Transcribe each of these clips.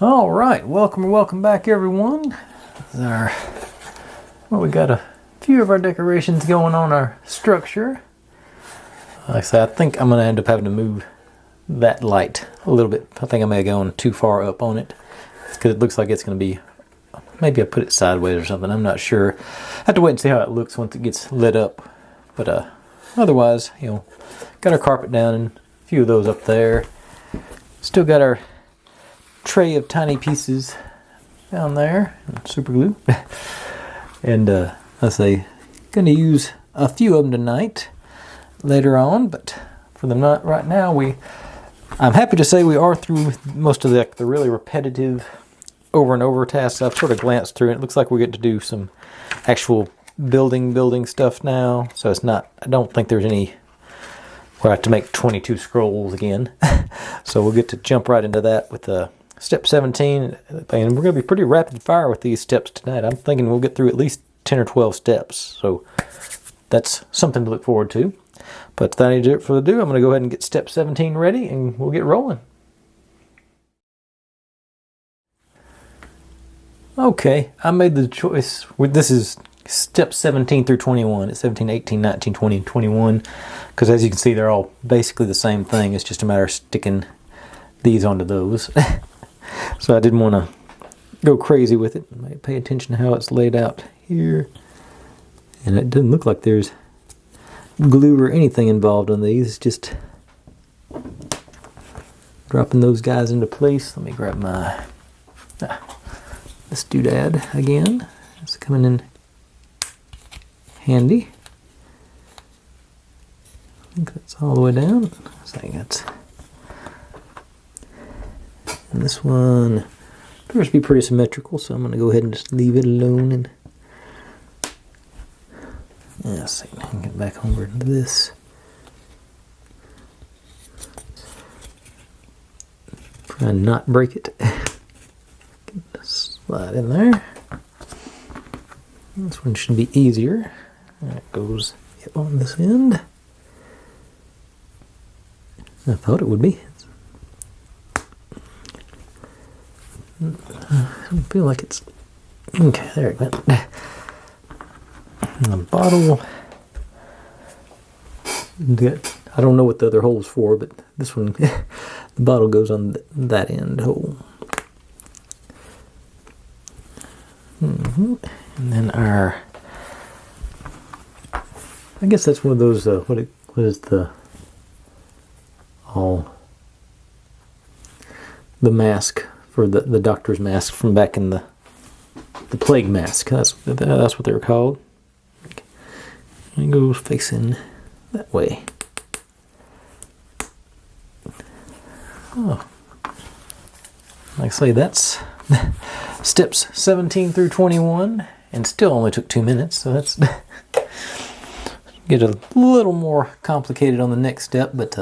All right, welcome back, everyone. We got a few of our decorations going on our structure. Like I said, I think I'm going to end up having to move that light a little bit. I think I may have gone too far up on it because it looks like it's going to be. Maybe I put it sideways or something. I'm not sure. I have to wait and see how it looks once it gets lit up. But otherwise, got our carpet down and a few of those up there. Still got our tray of tiny pieces down there, super glue. And I say, going to use a few of them tonight, later on, but for them not right now. I'm happy to say we are through most of the really repetitive over and over tasks. I've sort of glanced through it. It looks like we're getting to do some actual building stuff now. So it's not, I don't think there's any where I have to make 22 scrolls again. So we'll get to jump right into that with step 17. And we're going to be pretty rapid fire with these steps tonight. I'm thinking we'll get through at least 10 or 12 steps. So that's something to look forward to. But without any further ado, I'm going to go ahead and get step 17 ready and we'll get rolling. Okay, I made the choice. This is step 17 through 21. It's 17, 18, 19, 20, and 21. Because as you can see, they're all basically the same thing. It's just a matter of sticking these onto those. So I didn't want to go crazy with it. Pay attention to how it's laid out here. And it doesn't look like there's glue or anything involved on these. It's just dropping those guys into place. Let me grab my this doodad again. It's coming in handy. I think that's all the way down. I think that's. And this one appears to be pretty symmetrical, so I'm going to go ahead and just leave it alone. And let's see, I can get back over to this. Try and not break it. Slide in there. This one should be easier. That goes on this end. I thought it would be. I don't feel like it's... Okay, there it went. And the bottle... I don't know what the other hole's for, but this one, the bottle goes on that end hole. And then I guess that's one of those, what is the mask for the doctor's mask from back in the plague mask. That's what they were called. And it goes facing that way. Oh, like I say, that's steps 17 through 21, and still only took 2 minutes. So that's get a little more complicated on the next step, but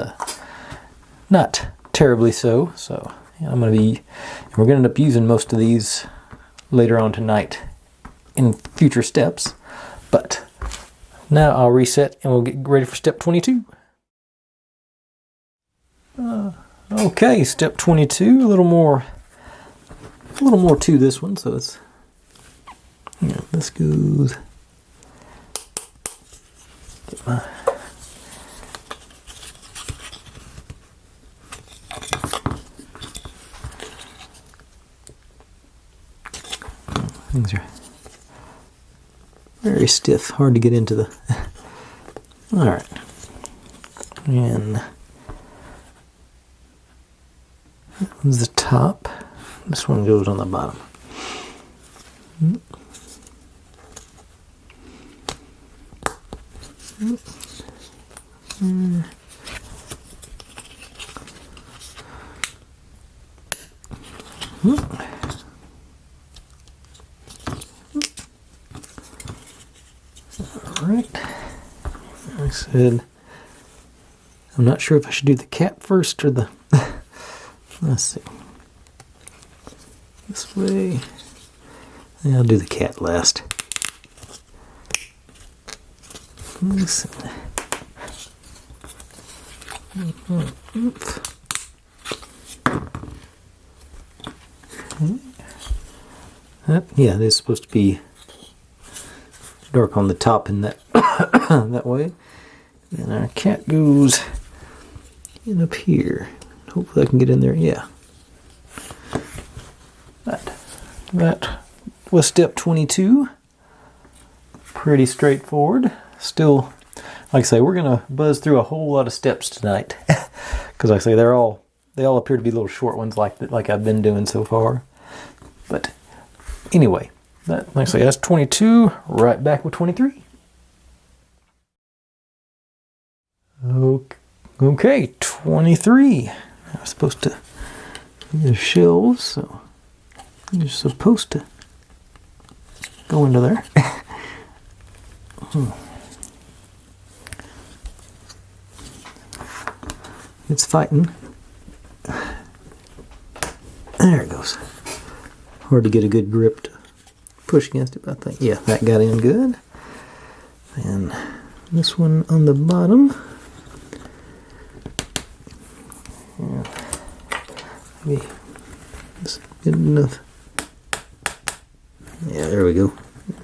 not terribly so. So we're going to end up using most of these later on tonight in future steps. But now I'll reset and we'll get ready for step 22. Okay, step 22, a little more to this one. So it's, this goes. Get my things are very stiff, hard to get into the. All right, and that one's the top. This one goes on the bottom. Alright, I said, I'm not sure if I should do the cap first or the, let's see, this way, yeah, I'll do the cat last. Listen. Yeah, it's supposed to be dark on the top in that that way. And our cat goes in up here. Hopefully I can get in there. Yeah. That was step 22. Pretty straightforward. Still, like I say, we're gonna buzz through a whole lot of steps tonight. Because like I say, they all appear to be little short ones like I've been doing so far. But anyway, like I say, that's 22. Right back with 23. Okay, 23. I'm supposed to use shells, so you're supposed to go into there. It's fighting. There it goes. Hard to get a good grip to push against it, but I think, yeah, that got in good. And this one on the bottom. Yeah. Maybe this is good enough. Yeah, there we go.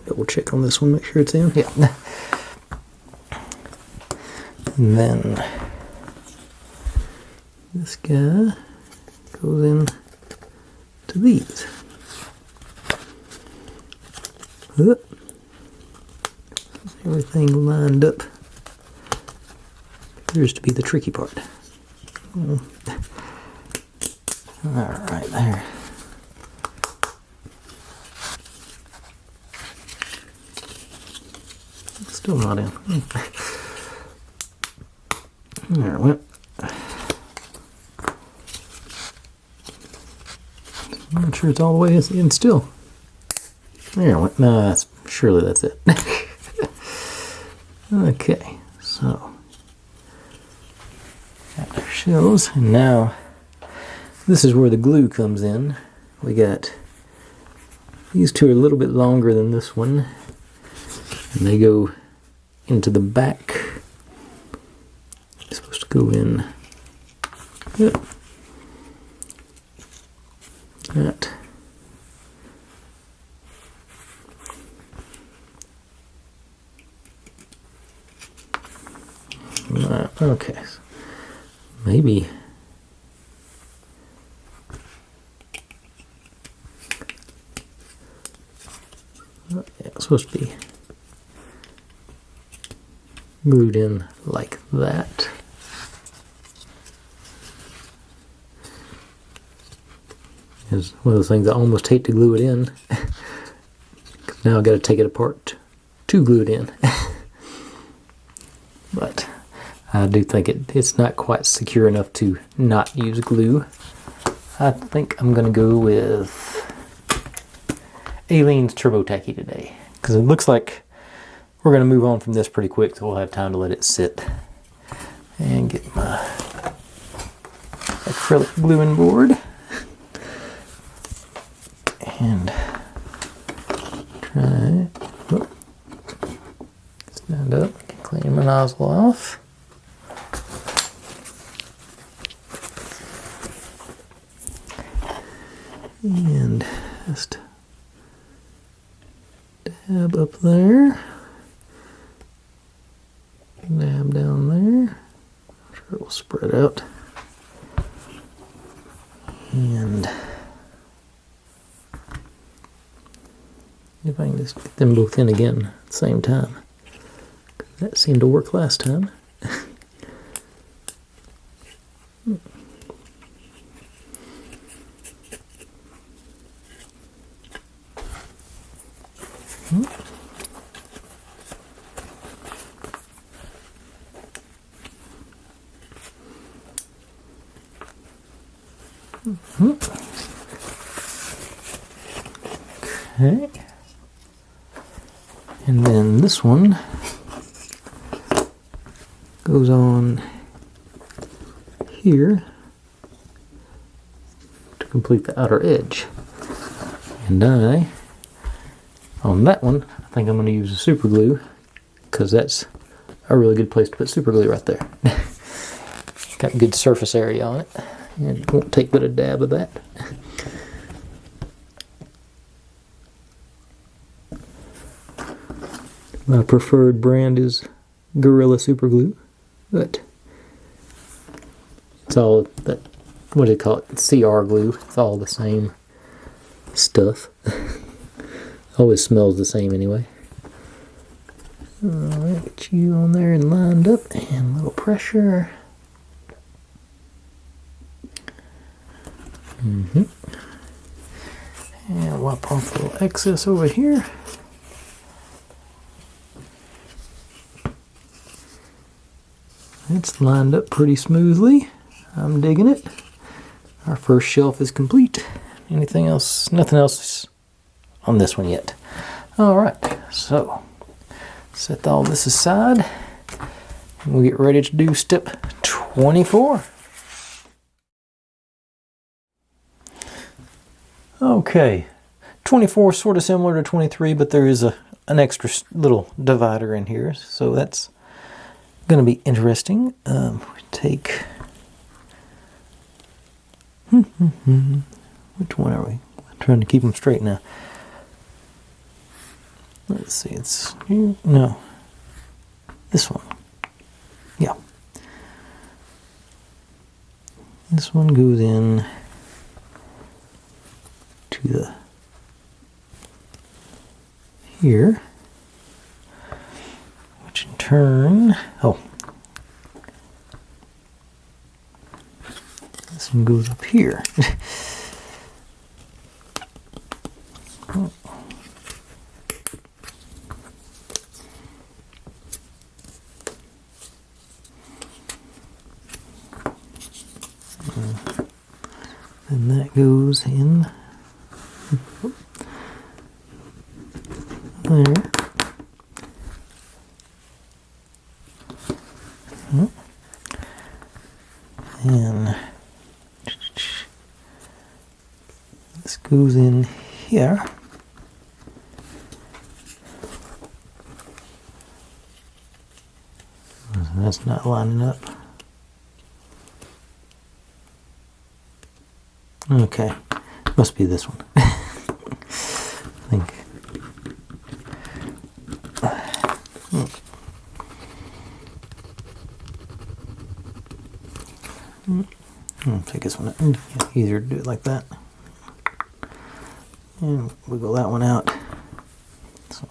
Double check on this one, make sure it's in. Yeah. And then this guy goes in to these. Everything lined up appears to be the tricky part. Alright, there. Still not in. There it went. I'm not sure it's all the way in still. There it went. No, surely that's it. Okay, so got our shells, and now this is where the glue comes in. We got these two are a little bit longer than this one, and they go into the back. It's supposed to go in. Yep. That. Okay. Maybe. Yeah, it's supposed to be glued in like that. It's one of those things I almost hate to glue it in. Now I've got to take it apart to glue it in. But I do think it's not quite secure enough to not use glue. I think I'm going to go with Aleene's Turbo Tacky today, because it looks like we're going to move on from this pretty quick, so we'll have time to let it sit and get my acrylic gluing board and try stand up, clean my nozzle off. And just dab up there, dab down there. I'm sure it will spread out. And if I can just get them both in again at the same time. That seemed to work last time. Okay. And then this one goes on here to complete the outer edge. And on that one, I think I'm going to use a super glue, because that's a really good place to put super glue right there. Got good surface area on it, and it won't take but a dab of that. My preferred brand is Gorilla Super Glue, but it's all that, what do you call it? CR glue. It's all the same stuff. Always smells the same anyway. Alright, get you on there and lined up, and a little pressure. And wipe off a little excess over here. It's lined up pretty smoothly. I'm digging it. Our first shelf is complete. Anything else? Nothing else on this one yet. Alright, so set all this aside. And we'll get ready to do step 24. Okay, 24 is sort of similar to 23, but there is an extra little divider in here, so that's going to be interesting. Take which one are we? I'm trying to keep them straight now. Let's see, it's here. No, this one. Yeah, this one goes in to the here, which in turn, this one goes up here. And that goes in there. And this goes in here. That's not lining up. Okay, must be this one. I think. I'll take this one out. Easier to do it like that. And wiggle that one out. So.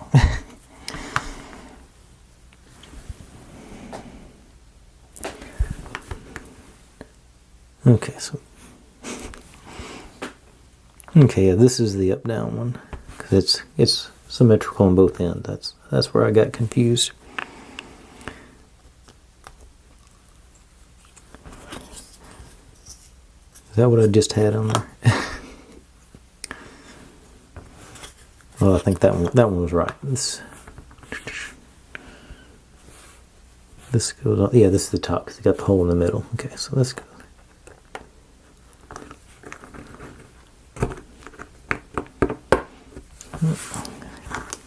Okay, so. Okay, yeah, this is the up-down one because it's symmetrical on both ends. That's where I got confused. Is that what I just had on there? Well, I think that one was right. This goes on. Yeah, this is the top because it got the hole in the middle. Okay, so let's go.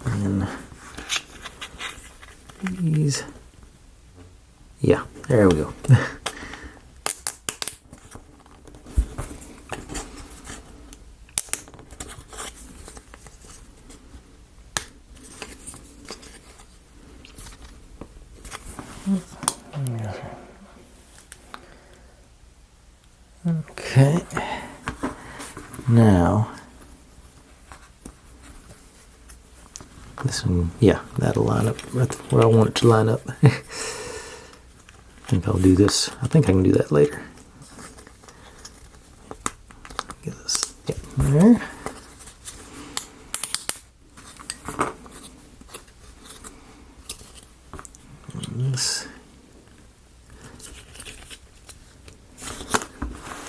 And these, yeah, there we go. Okay, now this one, yeah, that'll line up right where I want it to line up. I think I'll do this. I think I can do that later. Get this, yeah, there. And this.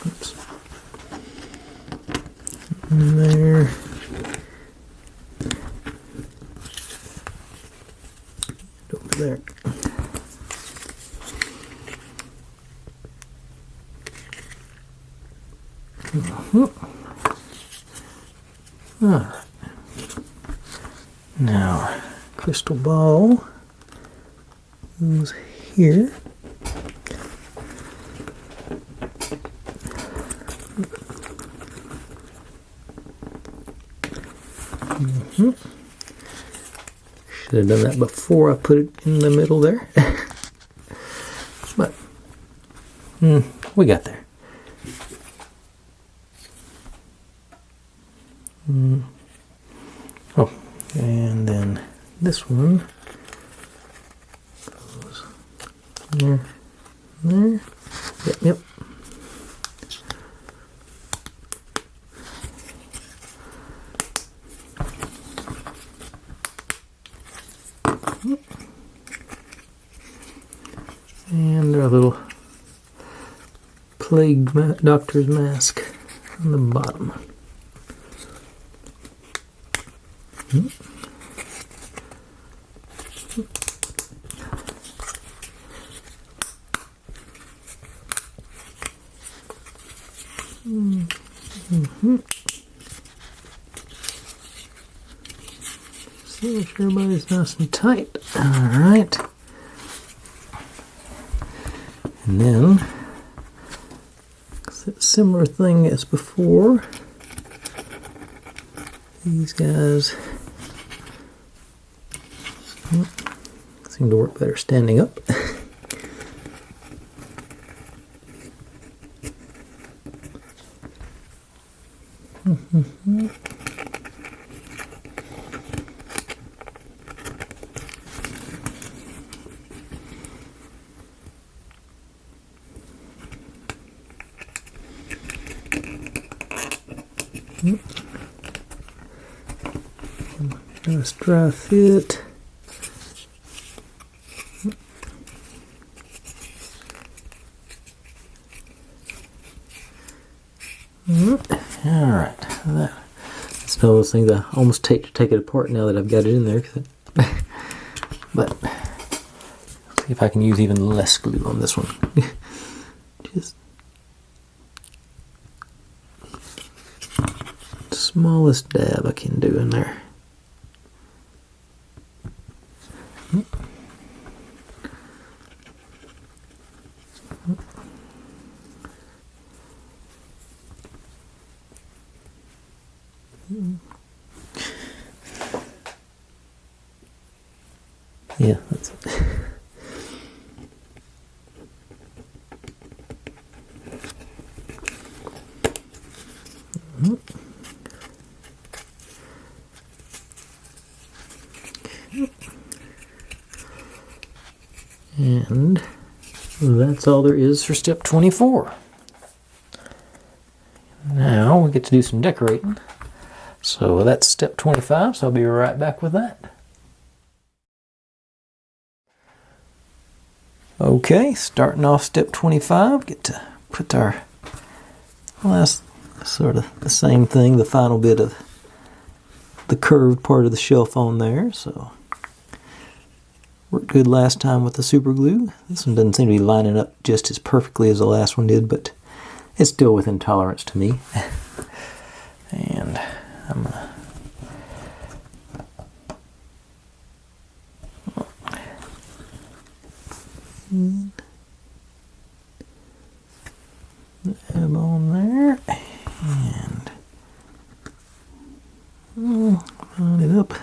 Oops. And there. Over there. All right. Now, crystal ball goes here. Should have done that before I put it in the middle there. But we got there. Oh, and then this one goes there, there. Yep. And our little plague doctor's mask on the bottom. So make sure everybody's nice and tight. Alright. And then, similar thing as before. These guys seem to work better standing up. Nice dry fit. Alright, that's one of those things I almost take it apart now that I've got it in there. But see if I can use even less glue on this one. Just the smallest dab I can do in there. Yeah, that's it. And that's all there is for step 24. Now we get to do some decorating. So that's step 25, so I'll be right back with that. Okay, starting off step 25, get to put our, well, that's sort of the same thing, the final bit of the curved part of the shelf on there. So worked good last time with the super glue. This one doesn't seem to be lining up just as perfectly as the last one did, but it's still within tolerance to me. And I'm gonna dab on there and line it up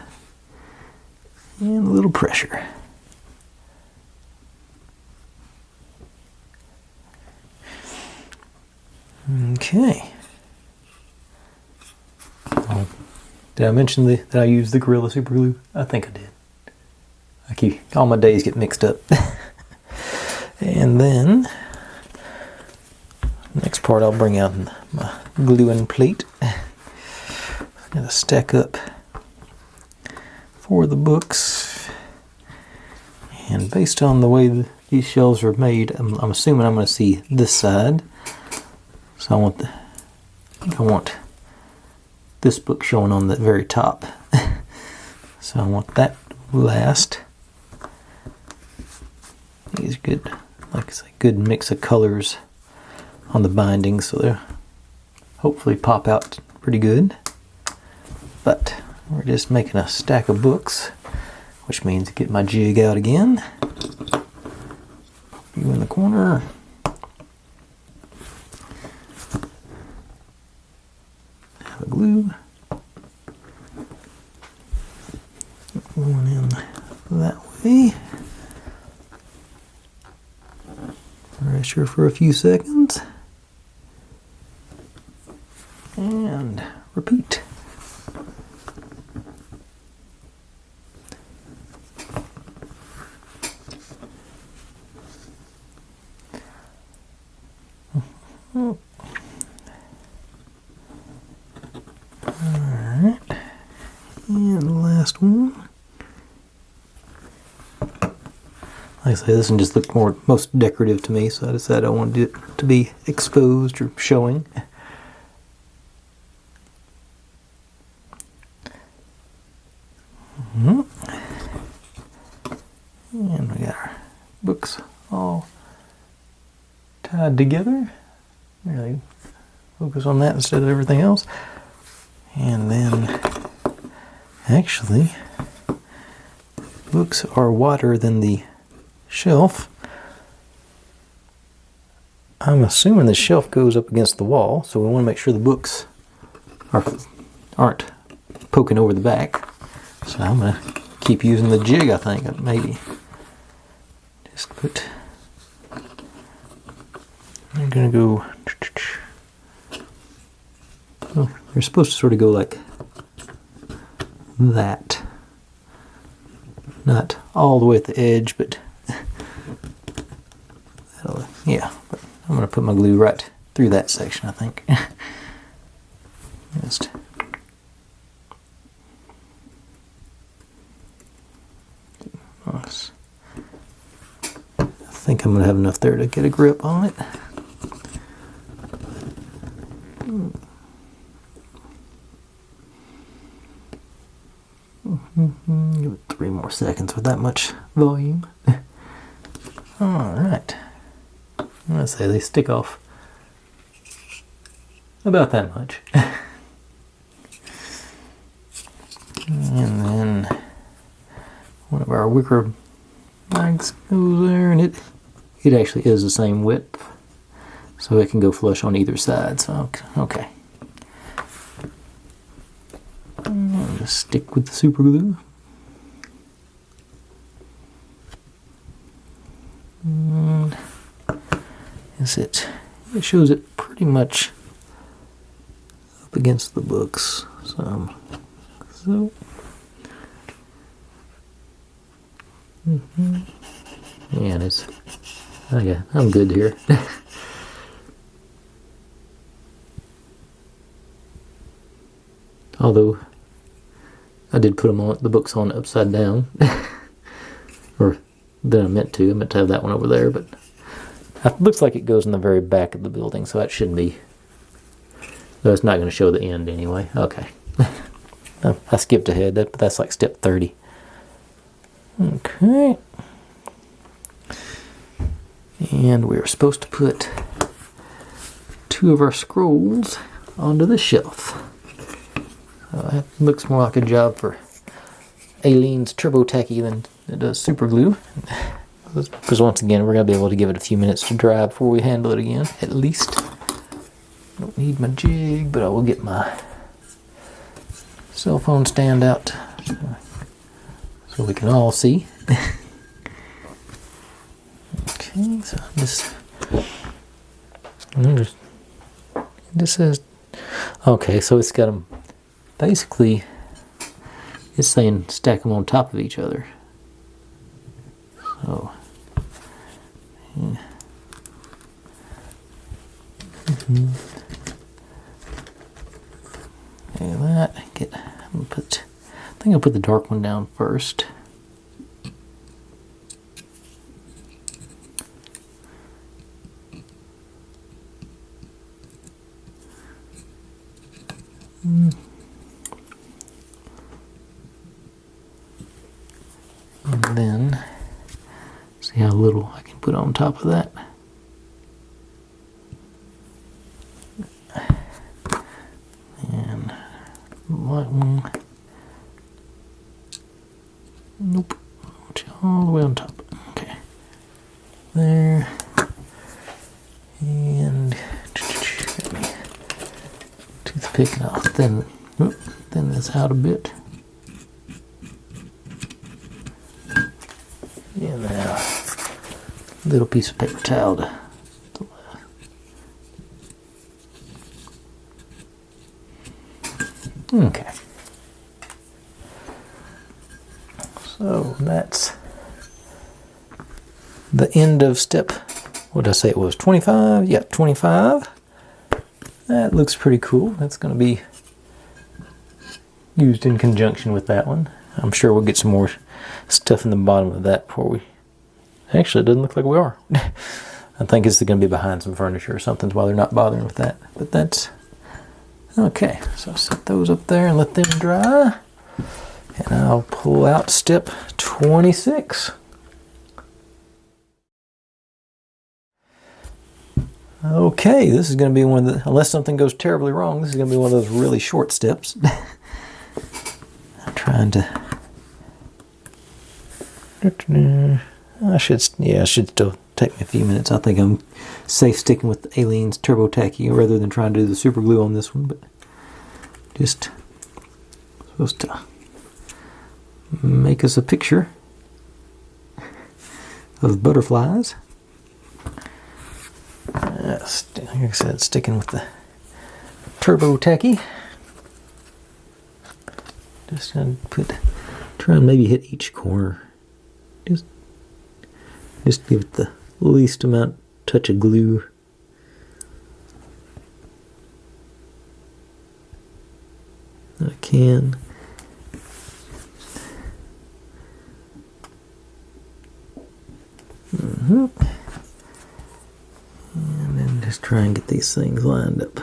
and a little pressure. Okay. Did I mention that I use the Gorilla Super Glue? I think I did. All my days get mixed up. And then, next part I'll bring out my gluing plate. I'm going to stack up for the books. And based on the way these shelves are made, I'm assuming I'm going to see this side. So I want this book showing on the very top. So I want that last. These good, like I say, good mix of colors on the binding, so they'll hopefully pop out pretty good. But we're just making a stack of books, which means get my jig out again. You in the corner. Have a glue. One in pressure for a few seconds. And repeat. Alright. And the last one. Like I say, this one just looked most decorative to me, so I decided I wanted it to be exposed or showing. And we got our books all tied together. Really focus on that instead of everything else. And then, actually, books are wider than the shelf. I'm assuming the shelf goes up against the wall, so we want to make sure the books aren't poking over the back. So I'm going to keep using the jig, I think, maybe. Just put... I'm going to go... Oh, they're supposed to sort of go like that. Not all the way at the edge, but... yeah, but I'm going to put my glue right through that section, I think. Just... nice. I think I'm going to have enough there to get a grip on it. Give it 3 more seconds with that much volume. Alright. Let's say they stick off about that much. And then one of our wicker bags goes there, and it actually is the same width, so it can go flush on either side. So okay. I'll just stick with the super glue. And it shows it pretty much up against the books. So and it's, oh yeah, I'm good here. Although I did put the books on upside down, or then I meant to have that one over there, but it looks like it goes in the very back of the building, so that shouldn't be. Though it's not going to show the end anyway. Okay, I skipped ahead. But that's like step 30. Okay, and we're supposed to put 2 of our scrolls onto the shelf. That looks more like a job for Aileen's Turbo Tacky than it does super glue. Because once again, we're going to be able to give it a few minutes to dry before we handle it again, at least. Don't need my jig, but I will get my cell phone stand out so we can all see. Okay, so this says, okay, so it's got them. Basically, it's saying stack them on top of each other. So, yeah. And that, I think I'll put the dark one down first. And then see how little I can put on top of that. And light one. Nope. All the way on top. Okay. There. And toothpick, and I'll thin this out a bit. And now a little piece of paper towel to Okay. So that's the end of step, what did I say it was, 25? Yeah, 25. That looks pretty cool. That's going to be used in conjunction with that one. I'm sure we'll get some more stuff in the bottom of that before we... Actually, it doesn't look like we are. I think it's going to be behind some furniture or something while they're not bothering with that. But that's... Okay, so I'll set those up there and let them dry. And I'll pull out step 26. Okay, this is going to be one of the, unless something goes terribly wrong, this is going to be one of those really short steps. I'm trying to... it should still take me a few minutes. I think I'm safe sticking with the Alien's Turbo Tacky rather than trying to do the super glue on this one, but just supposed to make us a picture of butterflies. Like I said, sticking with the Turbo Tacky. Just gonna try and maybe hit each corner. Just give it the least amount touch of glue. I can. And then just try and get these things lined up.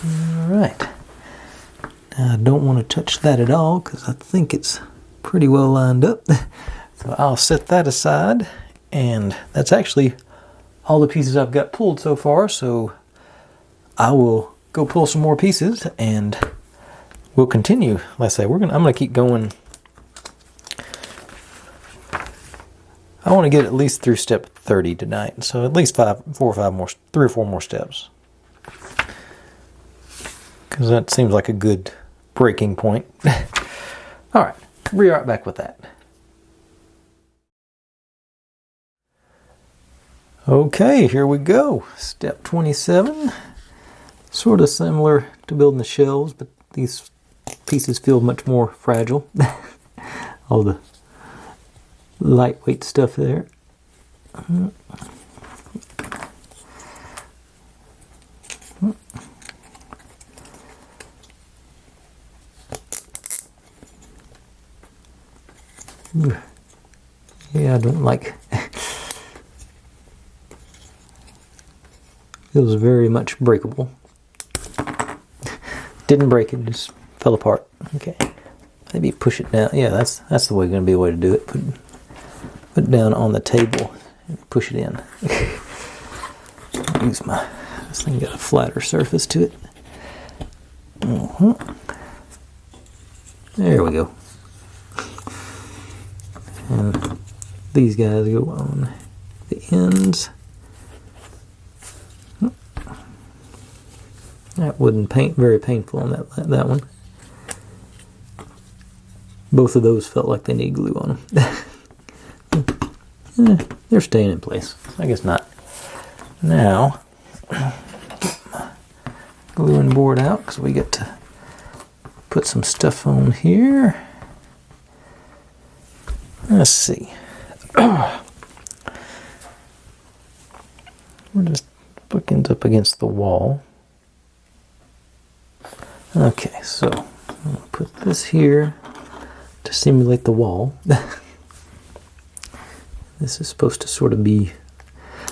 Alright. Now I don't want to touch that at all because I think it's pretty well lined up. So I'll set that aside, and that's actually all the pieces I've got pulled so far, so I will go pull some more pieces and we'll continue. Like I say, I'm gonna keep going. I want to get at least through step 30 tonight, so at least 3 or 4 more steps, because that seems like a good breaking point. All right, be right back with that. Okay, here we go. Step 27. Sort of similar to building the shelves, but these pieces feel much more fragile. All the lightweight stuff there. Yeah, I don't like... Feels very much breakable. Didn't break it, just fell apart. Okay, maybe push it down. Yeah, that's the way. Going to be a way to do it. Put it down on the table and push it in. Use this thing got a flatter surface to it. There we go. And these guys go on the ends. That wouldn't paint very painful on that one. Both of those felt like they need glue on them. They're staying in place. I guess not. Now, get my gluing board out because we get to put some stuff on here. Let's see. We're just bookends up against the wall. Okay, so I'm going to put this here to simulate the wall. This is supposed to sort of be...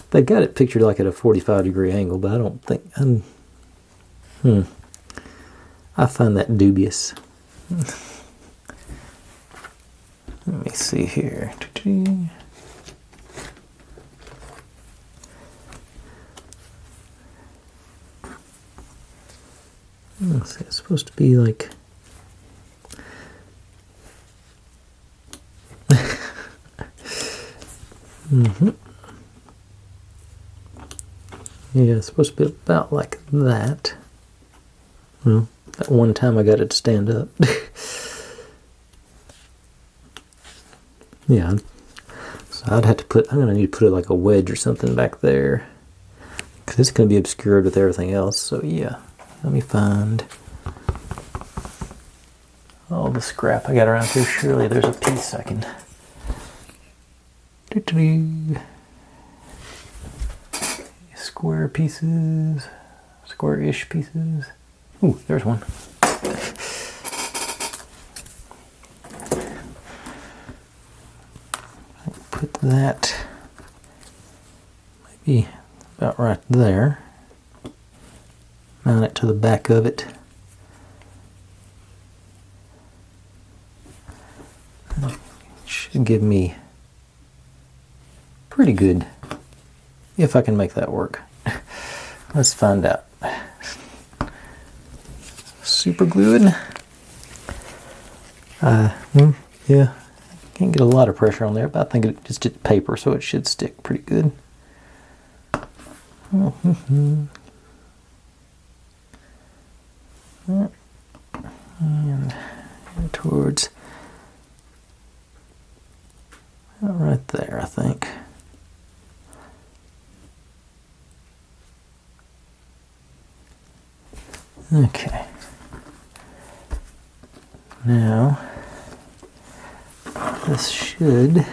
They got it pictured like at a 45-degree angle, but I don't think... I find that dubious. Let me see here. Let's see, it's supposed to be like... Yeah, it's supposed to be about like that. Well, that one time I got it to stand up. Yeah, so I'm gonna need to put like a wedge or something back there, because it's gonna be obscured with everything else. So yeah, let me find all the scrap I got around here. Surely there's a piece I can. Square pieces, square-ish pieces. Ooh, there's one. Put that maybe about right there. Mount it to the back of it. It should give me pretty good, if I can make that work. Let's find out. Super gluing. Yeah, can't get a lot of pressure on there, but I think it just did paper, so it should stick pretty good. And towards right there, I think. Okay. Now, this should give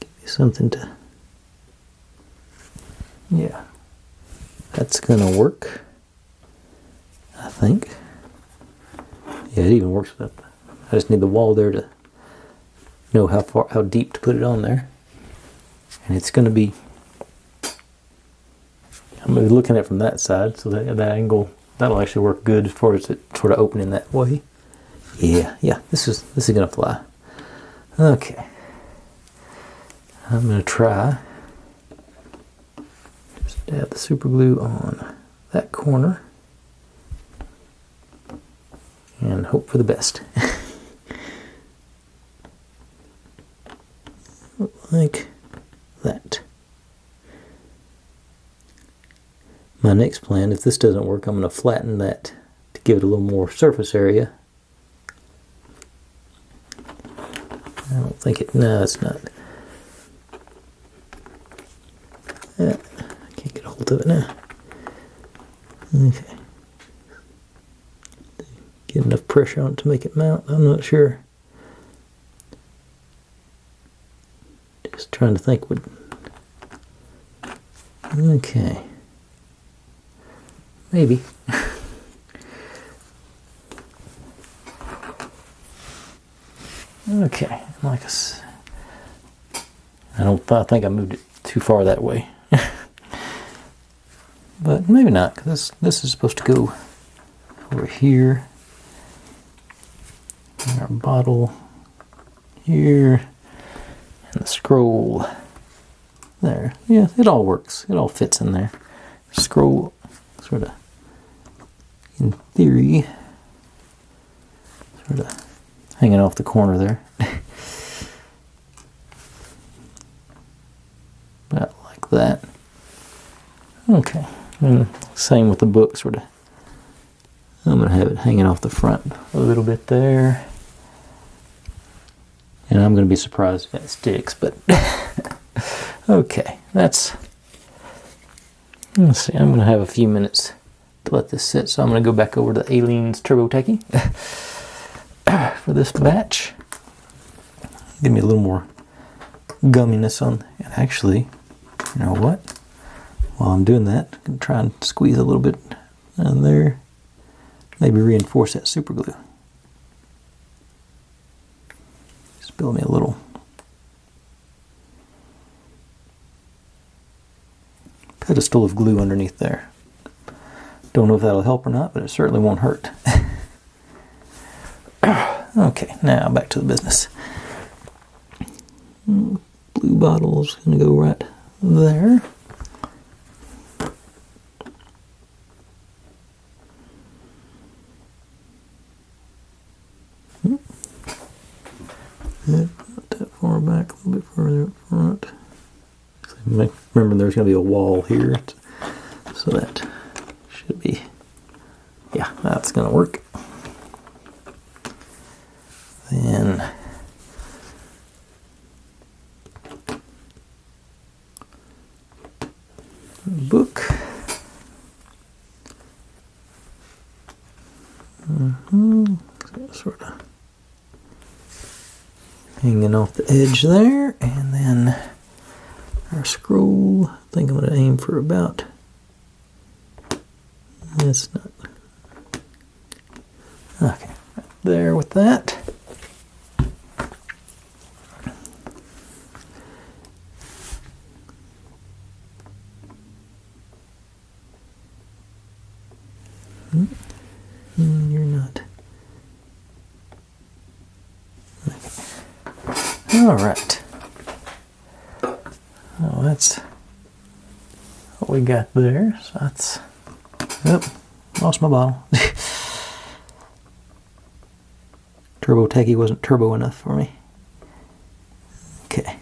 me something to, yeah, that's gonna work, I think. Yeah, it even works with that. I just need the wall there to know how deep to put it on there. And it's gonna be, I'm gonna be looking at it from that side, so that angle, that'll actually work good as far as it sort of opening that way. Yeah, this is gonna fly. Okay, I'm gonna try just dab the super glue on that corner and hope for the best. Like that. My next plan, if this doesn't work, I'm going to flatten that to give it a little more surface area. I don't think it, no, it's not. I can't get a hold of it now. Okay. Get enough pressure on it to make it mount, I'm not sure. Just trying to think what. Okay. Maybe. Okay, like I think I moved it too far that way. But maybe not, because this is supposed to go over here. And our bottle here. And the scroll there. Yeah, it all works. It all fits in there. Scroll sort of, in theory, sort of hanging off the corner there. About like that. Okay, and same with the book, sort of. I'm going to have it hanging off the front a little bit there. And I'm going to be surprised if that sticks, but okay, let's see, I'm going to have a few minutes to let this sit, so I'm going to go back over to Aleene's Turbo Techie for this batch. Give me a little more gumminess on, and actually, you know what? While I'm doing that, I'm going to try and squeeze a little bit down there. Maybe reinforce that super glue. Spill me a little. Pedestal of glue underneath there. Don't know if that'll help or not, but it certainly won't hurt. Okay, now back to the business. Blue bottle's gonna go right there. Not that far back, a little bit further up front. Remember, there's going to be a wall here, so that should be, yeah, that's going to work. Then Sort of hanging off the edge there, and then our scroll, I think I'm going to aim for about, that's not, okay, right there with that. You're not. Okay. All right. Oh, that's what we got there. So that's. Yep. Lost my bottle. Turbo Techie wasn't turbo enough for me. Okay.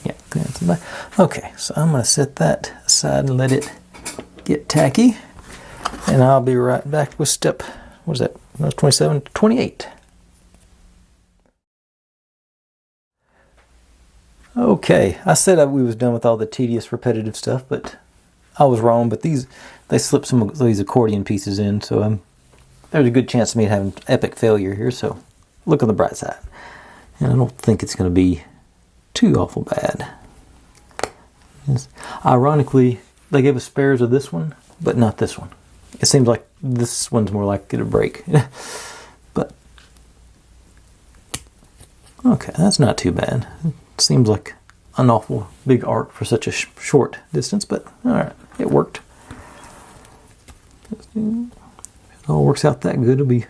Yeah. Okay. So I'm gonna set that aside and let it get tacky. And I'll be right back with step, what is that? That was 27, 28. Okay, I said we was done with all the tedious, repetitive stuff, but I was wrong. But they slipped some of these accordion pieces in, so there's a good chance of me having epic failure here. So look on the bright side, and I don't think it's going to be too awful bad. Ironically, they gave us spares of this one, but not this one. It seems like this one's more likely to break. But, okay, that's not too bad. It seems like an awful big arc for such a short distance, but alright, it worked. If it all works out that good, it'll be...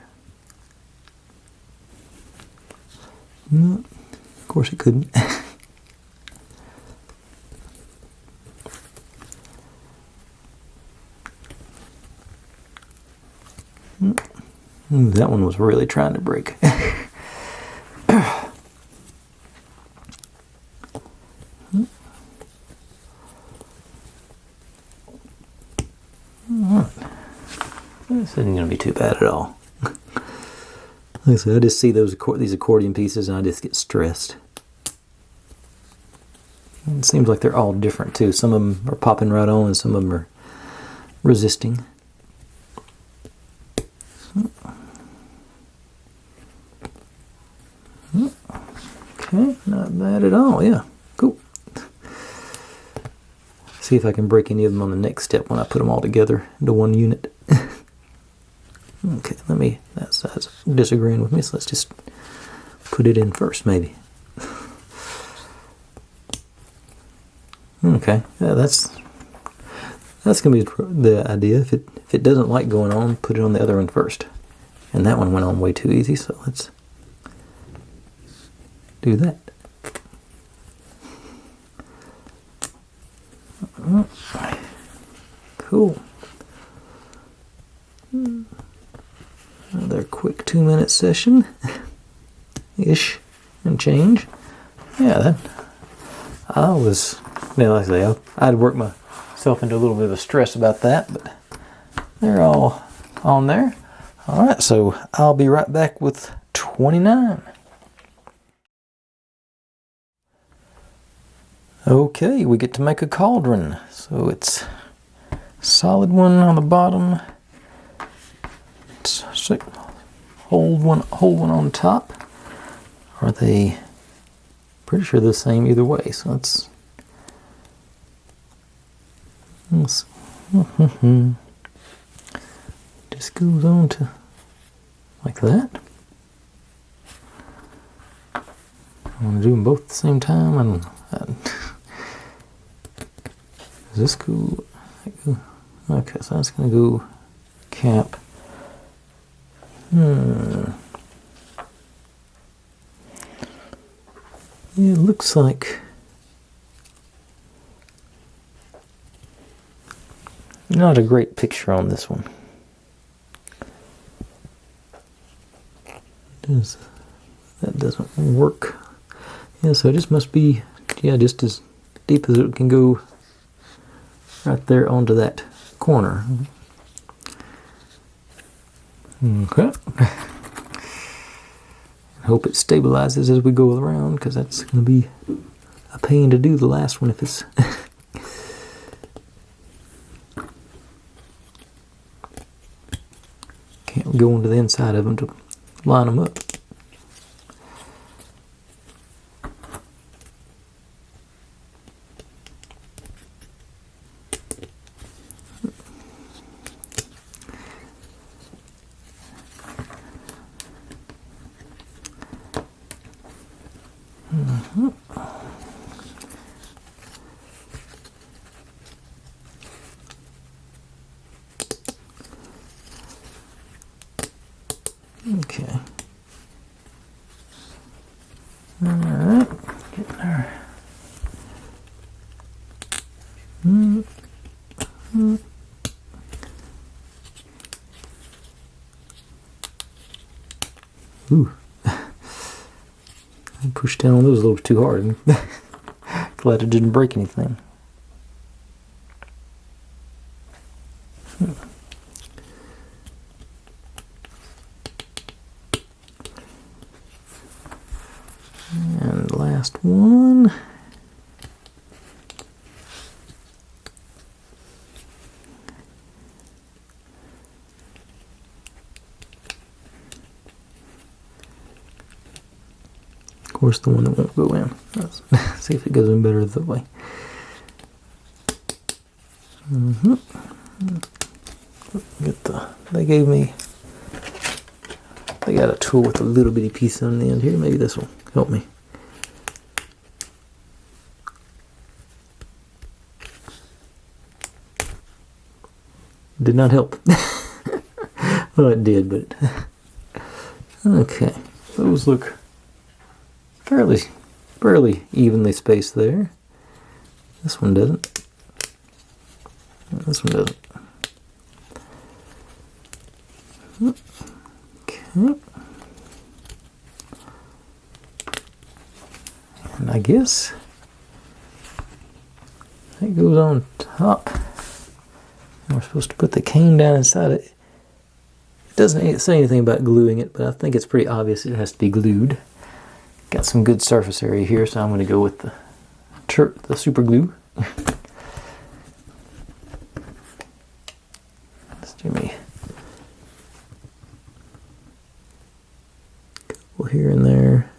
No, of course it couldn't. That one was really trying to break. This isn't going to be too bad at all. Like I said, I just see these accordion pieces and I just get stressed. And it seems like they're all different too. Some of them are popping right on and some of them are resisting. Okay, not bad at all, yeah, cool. See if I can break any of them on the next step when I put them all together into one unit. Okay, that side's disagreeing with me, so let's just put it in first, maybe. Okay, yeah, that's gonna be the idea. If it doesn't like going on, put it on the other one first. And that one went on way too easy, so let's do that. Cool. Another quick 2-minute session ish and change. Yeah, like I say, I'd work myself into a little bit of a stress about that, but they're all on there. All right, so I'll be right back with 29. Okay, we get to make a cauldron. So it's a solid one on the bottom. Hold one on top. Are they pretty sure the same either way? So let's just goes on to like that. I want to do them both at the same time. I don't know. Is this cool? Okay, so that's going to go cap. It looks like not a great picture on this one. That doesn't work. Yeah, so it just must be, yeah, just as deep as it can go right there onto that corner. Okay. Hope it stabilizes as we go around, because that's going to be a pain to do the last one if it's... Can't go into the inside of them to line them up. Okay. Alright, getting our Ooh. I pushed down on those a little too hard. Glad it didn't break anything. And last one. Of course, the one that won't go in. Let's see if it goes in better that way. They got a tool with a little bitty piece on the end here. Maybe this will help me. Did not help. Well, it did, but okay. Those look fairly evenly spaced there. This one doesn't. This one doesn't. Okay. And I guess that goes on top. And we're supposed to put the cane down inside it. It doesn't say anything about gluing it, but I think it's pretty obvious it has to be glued. Got some good surface area here, so I'm going to go with the super glue. Let's do me a couple here and there.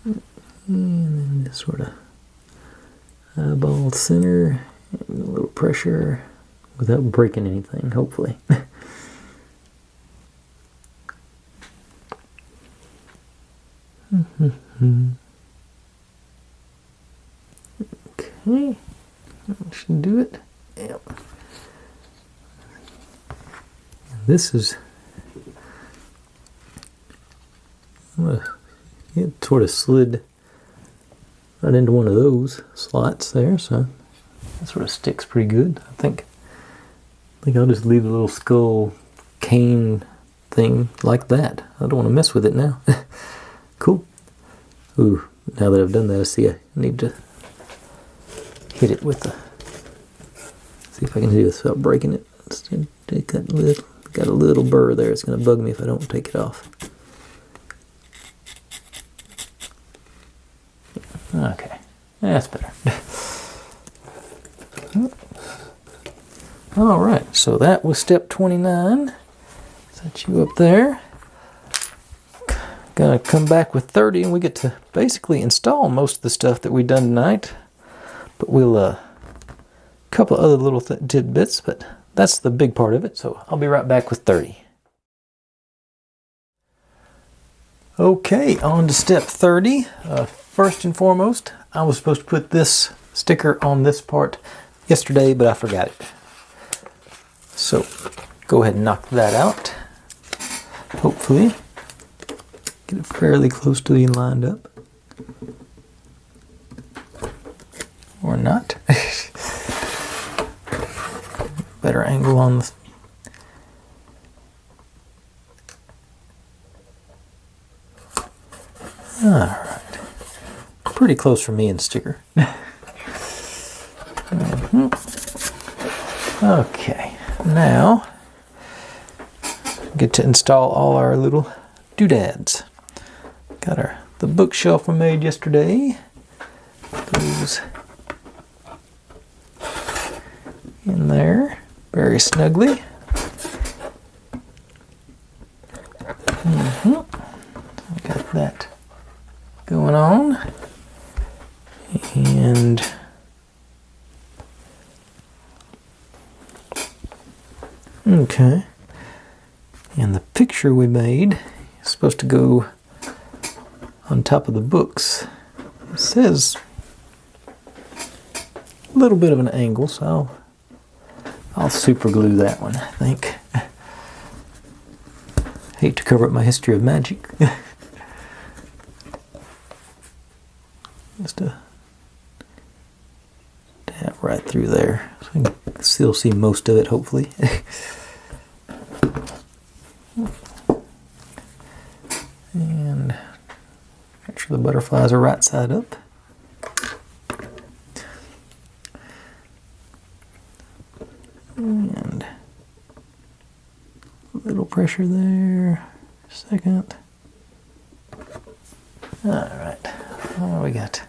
And then just sort of eyeball center, and a little pressure without breaking anything, hopefully. Okay, that should do it. Yep. This is it sort of slid right into one of those slots there, so that sort of sticks pretty good. I think I'll just leave the little skull cane thing like that. I don't want to mess with it now. Cool. Ooh, now that I've done that, I see I need to hit it with the, see if I can do this without breaking it. Got a little burr there. It's going to bug me if I don't take it off. Okay, that's better. Alright, so that was step 29. Set you up there. Gonna come back with 30 and we get to basically install most of the stuff that we've done tonight. But we'll, couple of other little tidbits, but that's the big part of it, so I'll be right back with 30. Okay, on to step 30. First and foremost, I was supposed to put this sticker on this part yesterday, but I forgot it. So, go ahead and knock that out. Hopefully, get it fairly close to being lined up. Or not. Better angle on the... Alright. Pretty close for me and sticker. Okay, now get to install all our little doodads. Got the bookshelf we made yesterday. Those in there very snugly. I got that going on. And okay. And the picture we made is supposed to go on top of the books. It says a little bit of an angle, so I'll super glue that one, I think. Hate to cover up my history of magic. Just a dab right through there, so I can still see most of it, hopefully. And make sure the butterflies are right side up. And a little pressure there. Second. Alright. Oh, we got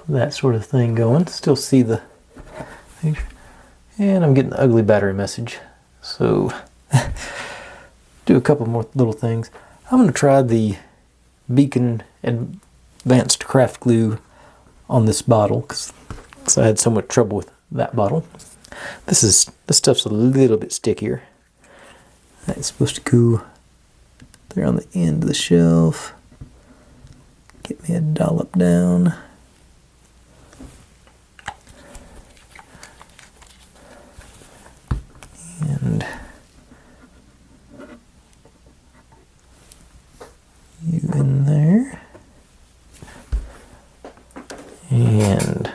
that sort of thing going. Still see the picture. And I'm getting the ugly battery message. So, do a couple more little things. I'm going to try the Beacon Advanced Craft Glue on this bottle because I had so much trouble with that bottle. This stuff's a little bit stickier. That's supposed to go there on the end of the shelf. Get me a dollop down. And you in there. And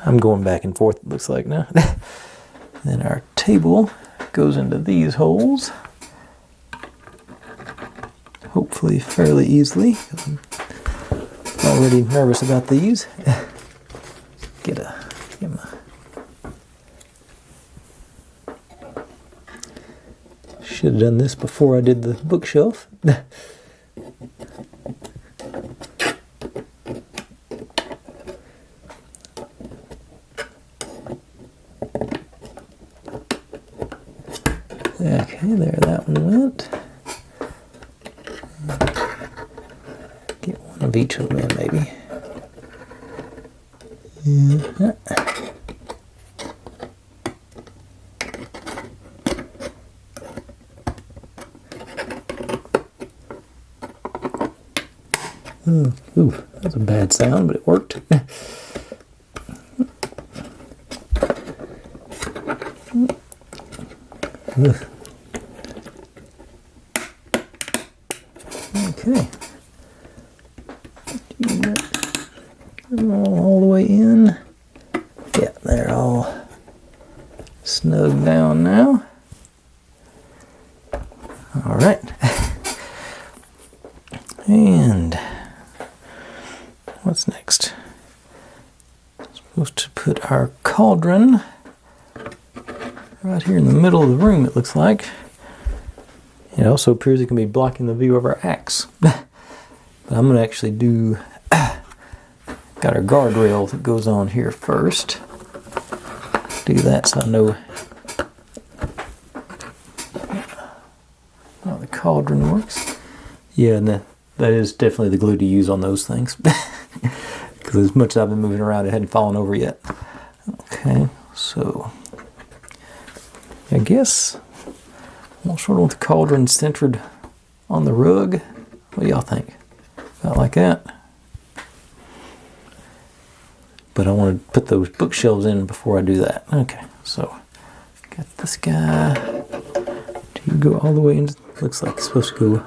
I'm going back and forth, it looks like now. Then our table goes into these holes. Hopefully fairly easily. I'm already nervous about these. Get him should have done this before I did the bookshelf. Okay, there that one went. Get one of each of them in, maybe. Yeah. Ooh, that's a bad sound, but it worked. Okay. All the way in. Yeah, they're all snug down now. All right. And what's next? Supposed to put our cauldron right here in the middle of the room, it looks like. It also appears it can be blocking the view of our axe. But I'm going to actually do... got our guardrail that goes on here first. Do that so I know how the cauldron works. Yeah, and that is definitely the glue to use on those things. Because as much as I've been moving around, it hadn't fallen over yet. Okay, so... I guess we'll sort of want the cauldron centered on the rug. What do y'all think? About like that? But I want to put those bookshelves in before I do that. Okay, so got this guy. Do you go all the way into? Looks like it's supposed to go.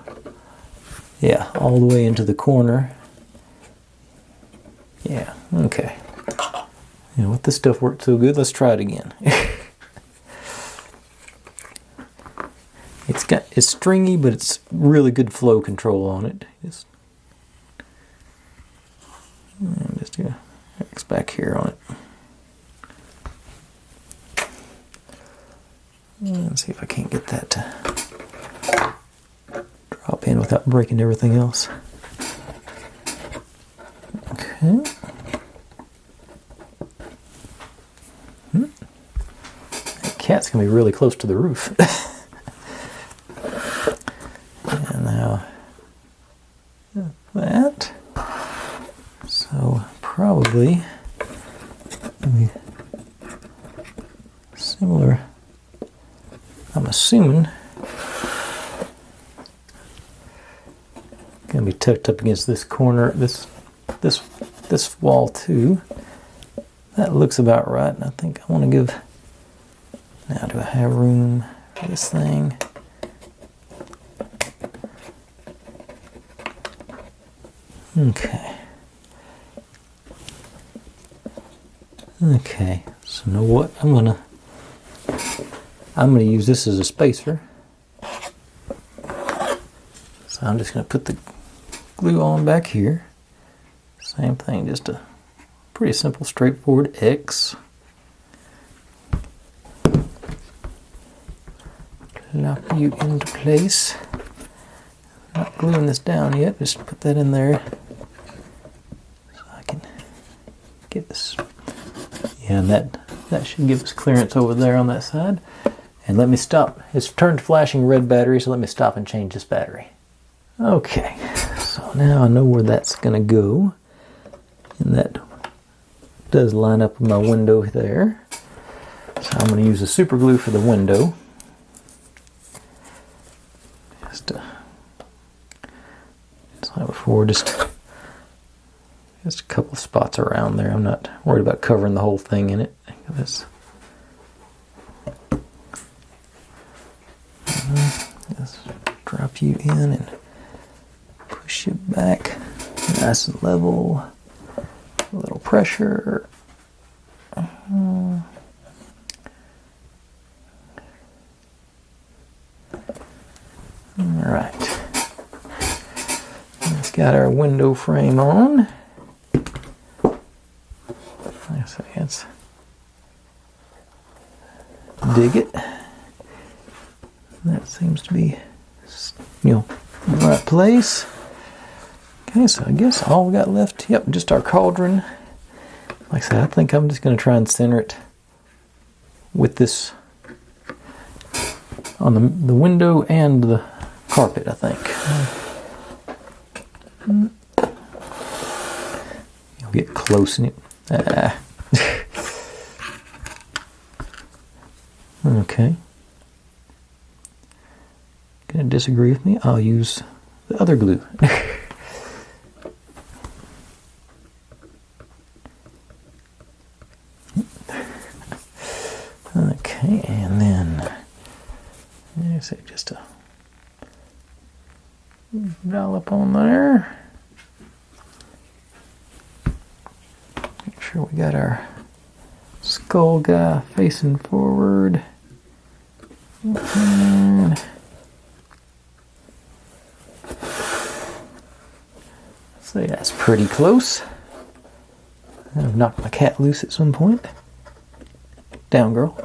Yeah, all the way into the corner. Yeah. Okay. You know what? This stuff worked so good. Let's try it again. It's stringy, but it's really good flow control on it. Just gonna X back here on it. And see if I can't get that to drop in without breaking everything else. Okay. cat's gonna be really close to the roof. And now that. So probably similar. I'm assuming gonna be tucked up against this corner, this wall too. That looks about right, and I think I want to give. Now, do I have room for this thing? Okay. Okay. So, you know what? I'm gonna use this as a spacer. So I'm just gonna put the glue on back here. Same thing, just a pretty simple, straightforward X. Lock you into place. Not gluing this down yet, just put that in there so I can get this. Yeah, and that should give us clearance over there on that side. And let me stop. It's turned flashing red battery, so let me stop and change this battery. Okay, so now I know where that's gonna go. And that does line up with my window there. So I'm going to use the super glue for the window. Just like before, just a couple of spots around there. I'm not worried about covering the whole thing in it. Just drop you in and push you back nice and level. A little pressure. All right. Let's got our window frame on. I say it's dig it. That seems to be, in the right place. Okay, so I guess all we got left, yep, just our cauldron. Like I said, I think I'm just going to try and center it with this on the window and the carpet, I think. You'll get close in it. Okay. Gonna disagree with me? I'll use the other glue. Okay, and then I say just a dollop on there. Make sure we got our skull guy facing forward. And say that's pretty close. I've knocked my cat loose at some point. Down, girl.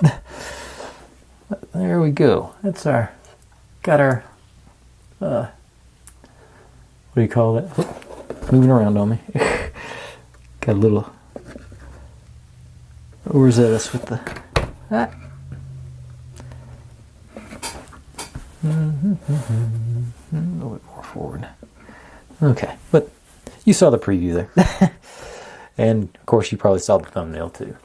There we go. That's got our, what do you call that? Whoop, moving around on me. Got a little overzealous with the, a little bit more forward. Okay, but you saw the preview there. And of course you probably saw the thumbnail too.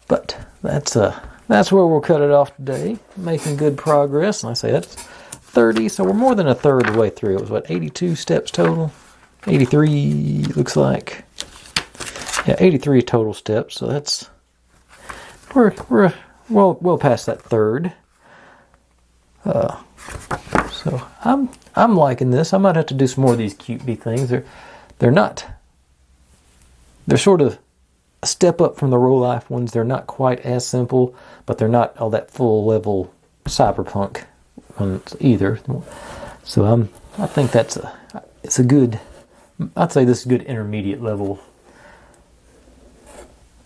But that's where we'll cut it off today. Making good progress. And I say that's 30, so we're more than a third of the way through. It was what, 82 steps total? 83 looks like. Yeah, 83 total steps. So that's we're well past that third. So I'm liking this. I might have to do some more of these Cutebee things. They're sort of a step up from the real life ones. They're not quite as simple, but they're not all that full level cyberpunk ones either. So I think it's a good, I'd say this is a good intermediate level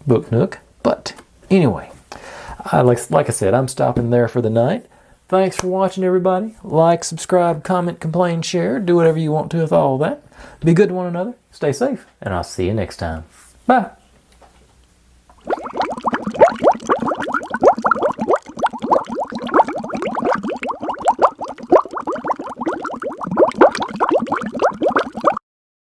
book nook. But anyway, like I said, I'm stopping there for the night. Thanks for watching, everybody. Like, subscribe, comment, complain, share. Do whatever you want to with all that. Be good to one another. Stay safe. And I'll see you next time. Bye.